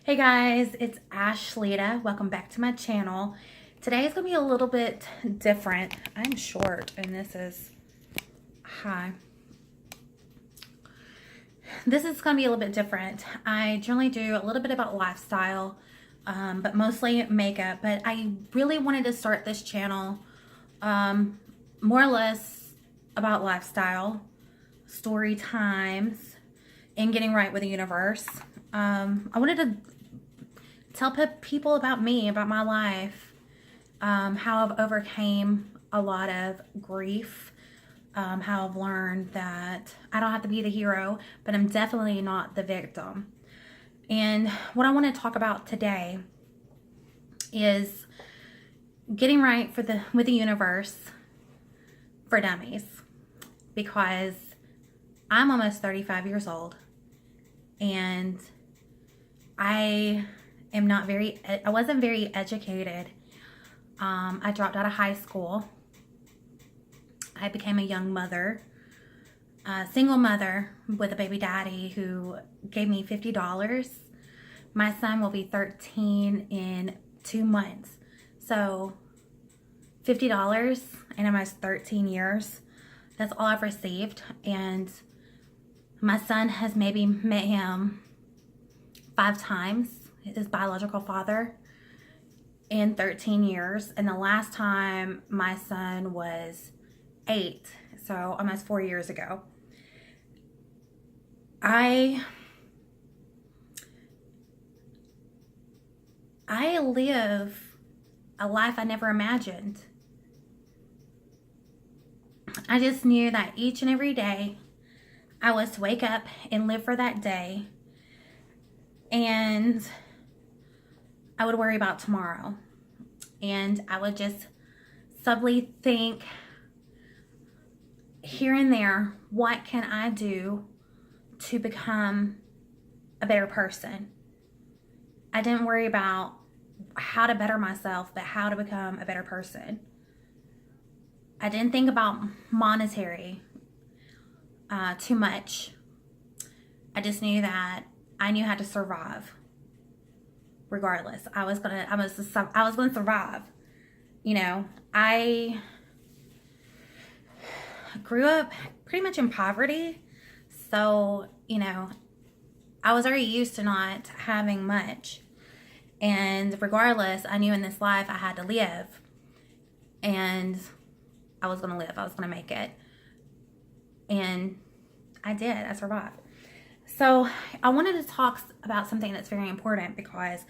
Hey guys, it's Ashlita. Welcome back to my channel. Today is going to be a little bit different. I'm short and this is high. This is going to be a little bit different. I generally do a little bit about lifestyle, but mostly makeup. But I really wanted to start this channel more or less about lifestyle, story times, and getting right with the universe. I wanted to tell people about me, about my life, how I've overcame a lot of grief, how I've learned that I don't have to be the hero, but I'm definitely not the victim. And what I want to talk about today is getting right with the universe for dummies, because I'm almost 35 years old and I wasn't very educated. I dropped out of high school. I became a young mother, a single mother with a baby daddy who gave me $50. My son will be 13 in 2 months. So $50 in almost 13 years. That's all I've received. And my son has maybe met him 5 times, his biological father, in 13 years. And the last time my son was 8, so almost 4 years ago. I live a life I never imagined. I just knew that each and every day I was to wake up and live for that day, and I would worry about tomorrow, and I would just subtly think here and there, what can I do to become a better person? I didn't worry about how to better myself, but how to become a better person. I didn't think about monetary too much. I just knew that I knew how to survive. Regardless, I was gonna survive. You know, I grew up pretty much in poverty, so I was already used to not having much. And regardless, I knew in this life I had to live, and I was gonna live. I was gonna make it, and I did. I survived. So I wanted to talk about something that's very important, because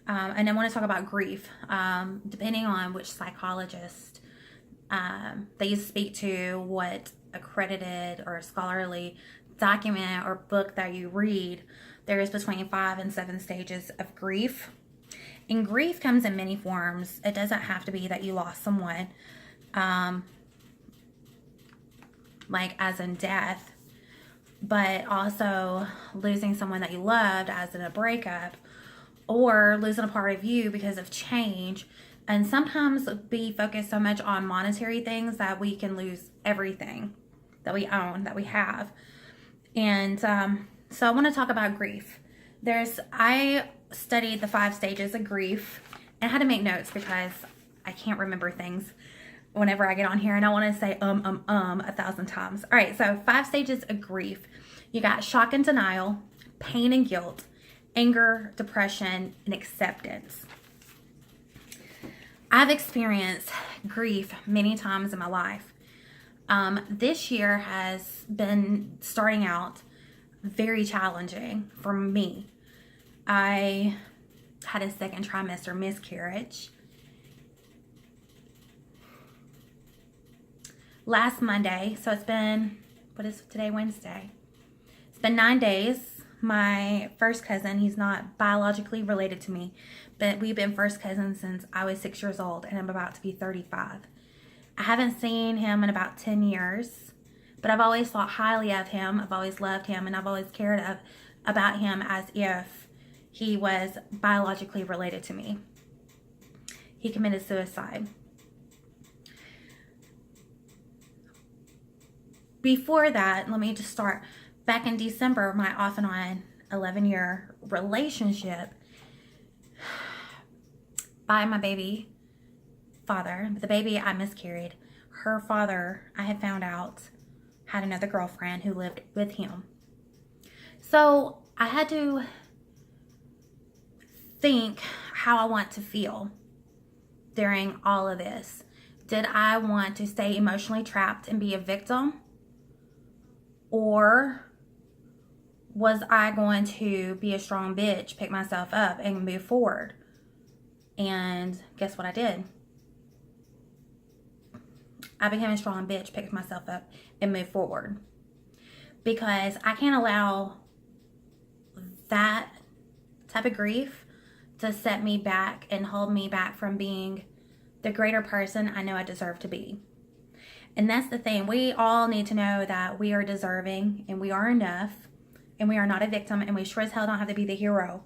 and I want to talk about grief, depending on which psychologist that you speak to, what accredited or scholarly document or book that you read. There is between 5 and 7 stages of grief. And grief comes in many forms. It doesn't have to be that you lost someone, like as in death, but also losing someone that you loved, as in a breakup, or losing a part of you because of change. And sometimes we focus so much on monetary things that we can lose everything that we own, that we have. And so I want to talk about grief. I studied the 5 stages of grief, and I had to make notes because I can't remember things whenever I get on here, and I want to say 1,000 times. All right, so 5 stages of grief. You got shock and denial, pain and guilt, anger, depression, and acceptance. I've experienced grief many times in my life. This year has been starting out very challenging for me. I had a 2nd trimester miscarriage. Last Monday, so it's been, what is today, Wednesday? It's been 9 days. My first cousin, he's not biologically related to me, but we've been first cousins since I was 6 years old, and I'm about to be 35. I haven't seen him in about 10 years, but I've always thought highly of him. I've always loved him, and I've always cared about him as if he was biologically related to me. He committed suicide. Before that, let me just start. Back in December, my off and on 11-year relationship by my baby father. The baby I miscarried, her father, I had found out, had another girlfriend who lived with him. So I had to think how I want to feel during all of this. Did I want to stay emotionally trapped and be a victim? Or was I going to be a strong bitch, pick myself up, and move forward? And guess what I did? I became a strong bitch, picked myself up, and moved forward. Because I can't allow that type of grief to set me back and hold me back from being the greater person I know I deserve to be. And that's the thing. We all need to know that we are deserving and we are enough and we are not a victim, and we sure as hell don't have to be the hero.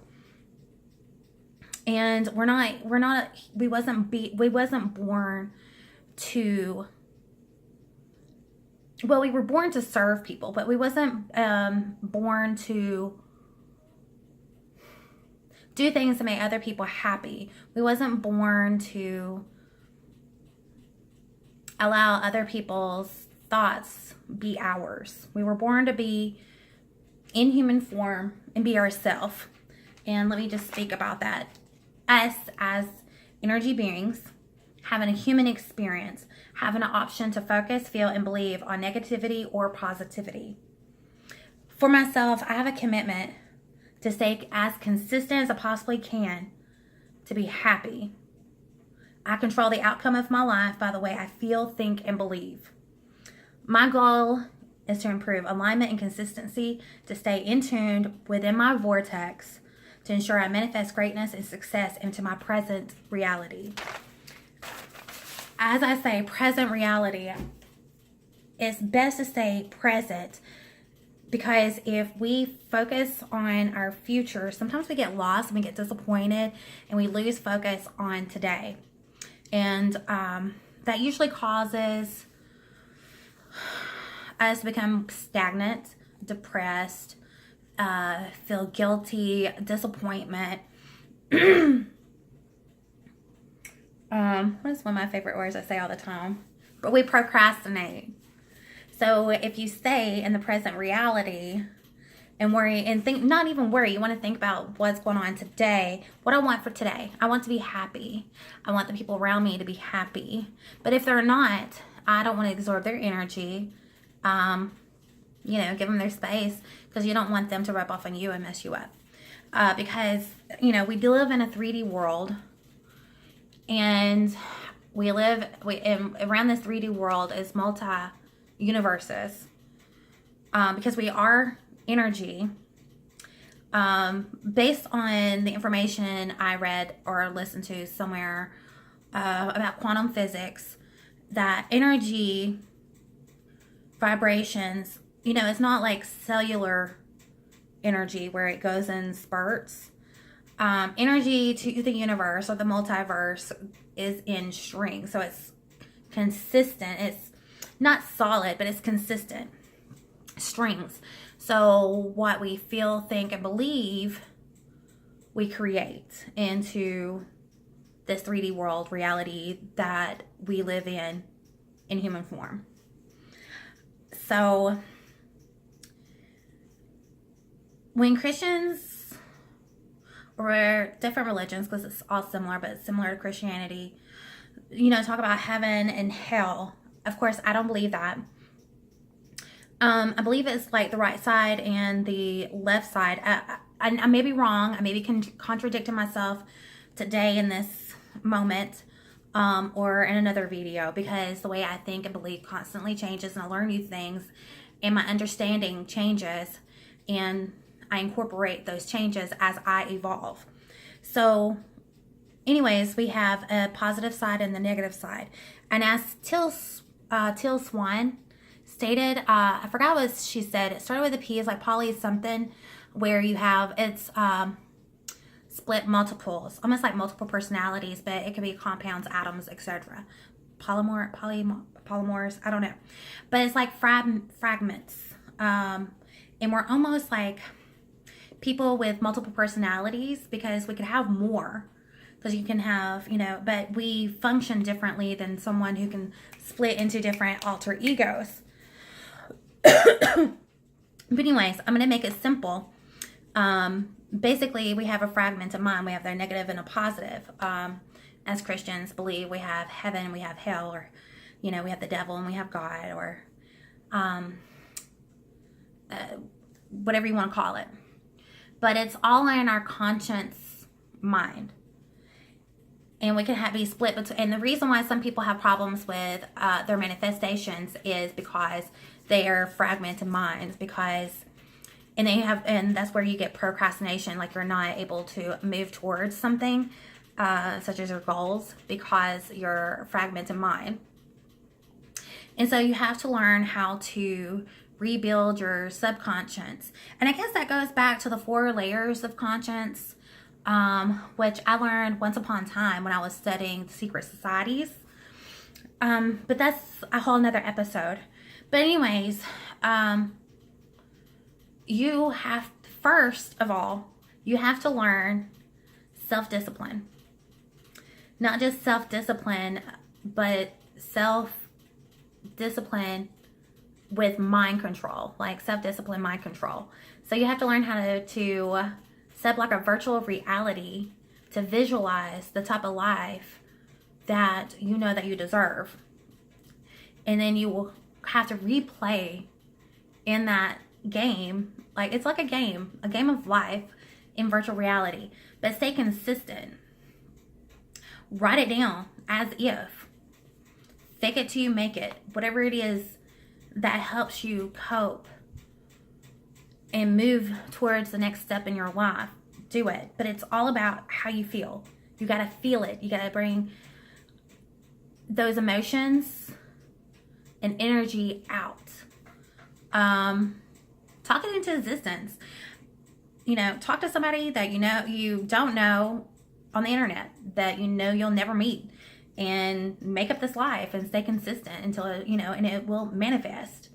And we wasn't born to, well, we were born to serve people, but we wasn't born to do things to make other people happy. We wasn't born to allow other people's thoughts be ours. We were born to be in human form and be ourselves. And let me just speak about that. Us as energy beings, having a human experience, having an option to focus, feel, and believe on negativity or positivity. For myself, I have a commitment to stay as consistent as I possibly can to be happy. I control the outcome of my life by the way I feel, think, and believe. My goal is to improve alignment and consistency, to stay in tune within my vortex, to ensure I manifest greatness and success into my present reality. As I say, present reality, it's best to stay present, because if we focus on our future, sometimes we get lost and we get disappointed and we lose focus on today. And that usually causes us to become stagnant, depressed, feel guilty, disappointment. What is one of my favorite words I say all the time? But we procrastinate. So if you stay in the present reality and worry and think, not even worry, you want to think about what's going on today, what I want for today. I want to be happy. I want the people around me to be happy. But if they're not, I don't want to absorb their energy. Give them their space, because you don't want them to rub off on you and mess you up. Because, we do live in a 3D world, and around this 3D world is multi-universes, because we are energy. Based on the information I read or listened to somewhere about quantum physics, that energy vibrations, it's not like cellular energy where it goes in spurts. Energy to the universe or the multiverse is in strings, so it's consistent. It's not solid, but it's consistent strings. So what we feel, think, and believe, we create into this 3D world reality that we live in human form. So when Christians, or different religions, because it's all similar, but it's similar to Christianity, talk about heaven and hell. Of course, I don't believe that. I believe it's like the right side and the left side. I may be wrong. I may be contradicting myself today in this moment, or in another video, because the way I think and believe constantly changes, and I learn new things, and my understanding changes, and I incorporate those changes as I evolve. So anyways, we have a positive side and the negative side. And as Teal Swan stated, I forgot what she said. It started with a P, it's like poly something, where you have, it's split multiples, almost like multiple personalities, but it could be compounds, atoms, etc. Polymers, I don't know. But it's like fragments. And we're almost like people with multiple personalities, because we could have more because you can have, you know, but we function differently than someone who can split into different alter egos. But anyways, I'm going to make it simple. Basically, we have a fragmented mind. We have the negative and a positive. As Christians believe, we have heaven, we have hell, or, you know, we have the devil and we have God, or whatever you want to call it. But it's all in our conscious mind. And we can be split between, and the reason why some people have problems with their manifestations is because they are fragmented minds, and that's where you get procrastination, like you're not able to move towards something, such as your goals, because you're fragmented mind. And so you have to learn how to rebuild your subconscious. And I guess that goes back to the 4 layers of conscience, which I learned once upon a time when I was studying secret societies. But that's a whole nother episode. But anyways, you have, first of all, you have to learn self-discipline. Not just self-discipline, but self-discipline with mind control, like self-discipline, mind control. So you have to learn how to set like a virtual reality to visualize the type of life that you know that you deserve. And then you will have to replay in that game, like it's like a game of life in virtual reality, but stay consistent. Write it down as if. Fake it till you make it. Whatever it is that helps you cope and move towards the next step in your life, do it. But it's all about how you feel. You got to feel it. You got to bring those emotions and energy out. Talk it into existence. You know, talk to somebody that you know you don't know on the internet, that you know you'll never meet, and make up this life and stay consistent until, you know, and it will manifest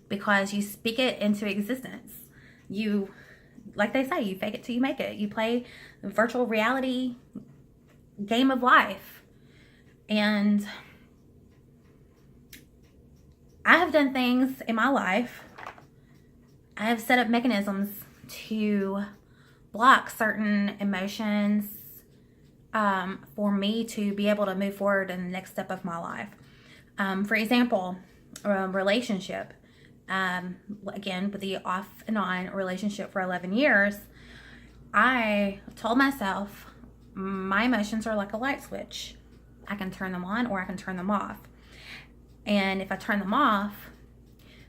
because you speak it into existence. You, like they say, you fake it till you make it. You play the virtual reality game of life. And I have done things in my life. I have set up mechanisms to block certain emotions for me to be able to move forward in the next step of my life. For example, a relationship. Again, with the off and on relationship for 11 years, I told myself my emotions are like a light switch. I can turn them on or I can turn them off. And if I turn them off,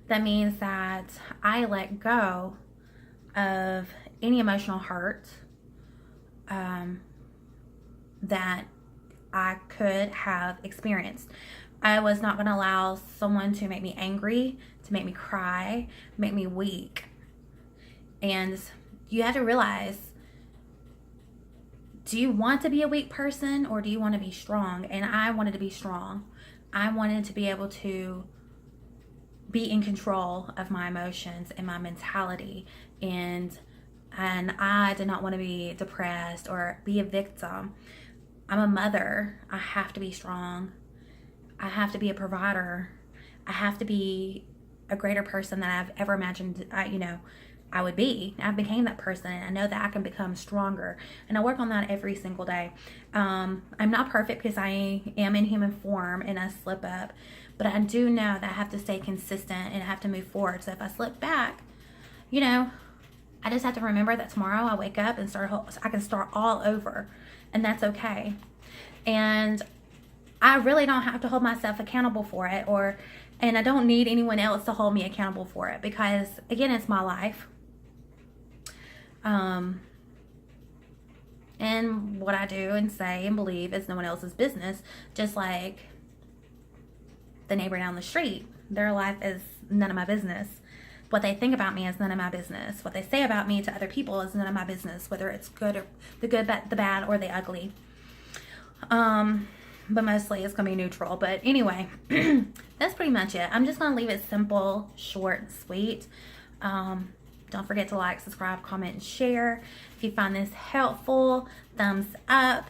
that means that I let go of any emotional hurt that I could have experienced. I was not going to allow someone to make me angry, to make me cry, make me weak. And you have to realize, do you want to be a weak person or do you want to be strong? And I wanted to be strong. I wanted to be able to be in control of my emotions and my mentality. And I did not want to be depressed or be a victim. I'm a mother. I have to be strong. I have to be a provider. I have to be a greater person than I've ever imagined I would be. I became that person, and I know that I can become stronger. And I work on that every single day. I'm not perfect because I am in human form and I slip up. But I do know that I have to stay consistent and I have to move forward. So if I slip back, I just have to remember that tomorrow I wake up and I can start all over. And that's okay. And I really don't have to hold myself accountable for it, and I don't need anyone else to hold me accountable for it, because again, it's my life. And what I do and say and believe is no one else's business, just like the neighbor down the street. Their life is none of my business. What they think about me is none of my business. What they say about me to other people is none of my business, whether it's good or the good, the bad, or the ugly. But mostly it's gonna be neutral. But anyway, that's pretty much it. I'm just gonna leave it simple, short, and sweet. Don't forget to like, subscribe, comment, and share. If you find this helpful, thumbs up.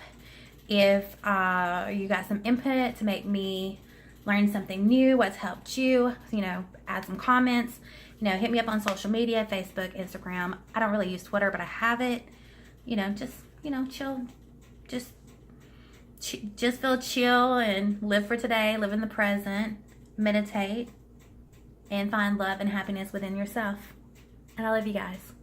If you got some input to make me learn something new, what's helped you, you know, add some comments, you know, hit me up on social media, Facebook, Instagram. I don't really use Twitter, but I have it. You know, chill, just feel chill and live for today, live in the present, meditate, and find love and happiness within yourself. And I love you guys.